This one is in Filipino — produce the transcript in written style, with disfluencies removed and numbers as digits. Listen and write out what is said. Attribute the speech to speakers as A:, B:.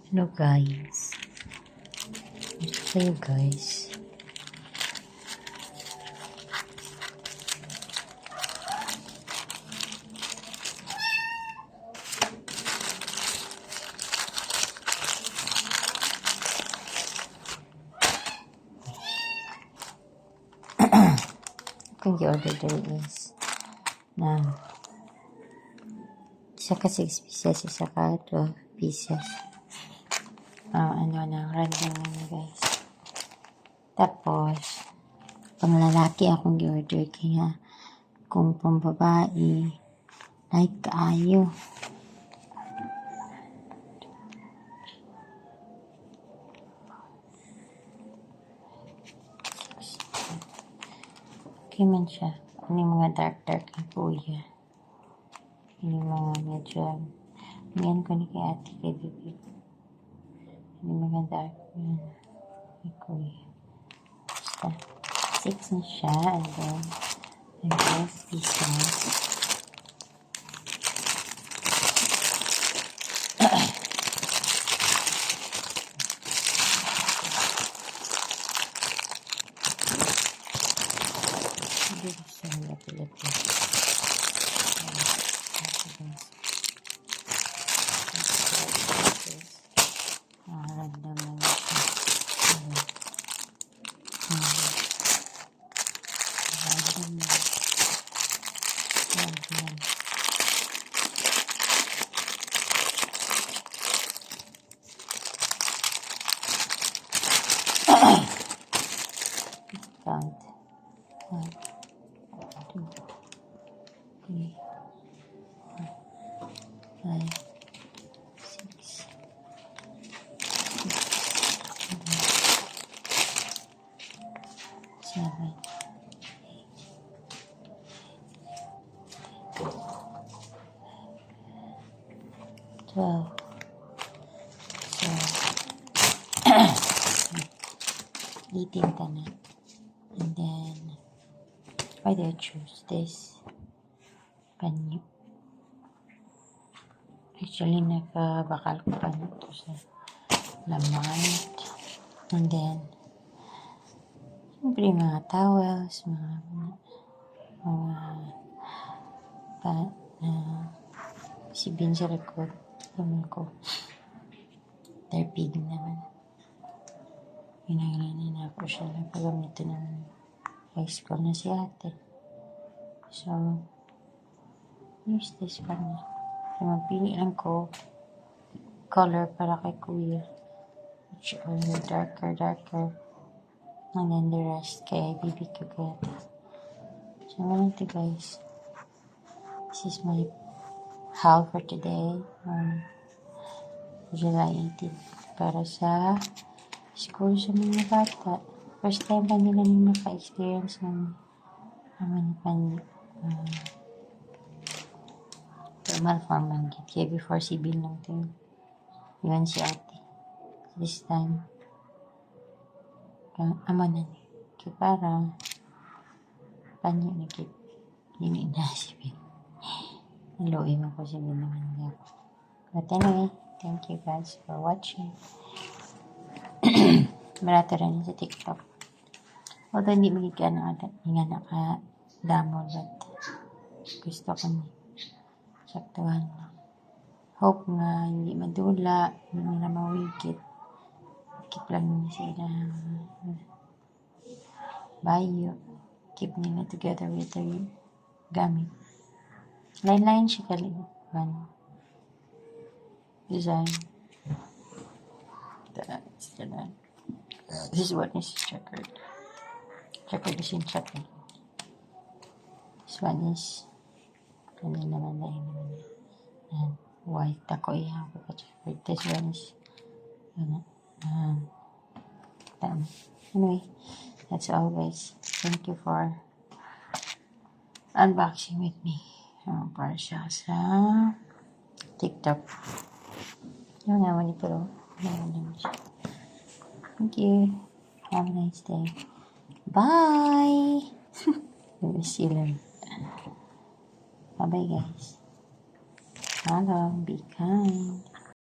A: Hello guys. Ito kayo guys. Kung i-order there is na isa ka 6 pieces, isa ka 12 pieces. Random yun guys. Tapos, pang lalaki akong i-order kaya kung pang babae, like kaayo. Okay man siya. Ano yung mga dark na kuya. Ano yung mga medyo, ngayon ko ni kay ate kay bibi. Ano yung mga dark yan. Kay kuya. Basta, 6 na siya. And then, and 12 pieces. Hindi gusto nila pilipin. Random lang siya. Random lang. Random. Count. 1, 2, 3, 4, 5, 6, 7, 12. So, 18 ka na. And then, why did I choose this? Panyo. Actually, nagkabakal ko pa nito sa laman. And then, siyempre mga towels, si Bin sa record. Naman ko. Terpig naman. Ginagalan na ako siya. Nagpagamitin ng high school na si ate. So, use this one. So, magpili lang ko color para kay kuya. Which are darker. And then the rest kay BBQ ko. So, naman ito guys. This is my haul for today. July 18. Para sa school sa mga bata. First time pa nila nang maka-experience ng formal form man gid. Kaya before civil lang ito. Iwan si ate. This time, amanan. Kaya para panyo na gid. Hindi na civil. Niluin ako civil naman niya. But anyway, thank you guys for watching. Marata rin sa TikTok. Although hindi magiging nga naka-damo, but gusto ko ni saktuhan lang. Hope nga hindi madula, hindi nila mawigit. Keep lang nila sila bayo. Keep nila together with their gamit. Line siya kalikuan. Design. This one is checkered. Checkered is in checkered. This one is naman. And white. Ako iya ako checkered. This one is anyway, that's all guys. Thank you for unboxing with me. Para siya sa TikTok. Yun naman ito. Thank you. Have a nice day. Bye! Miss you lang. Bye-bye guys. Hello, be kind.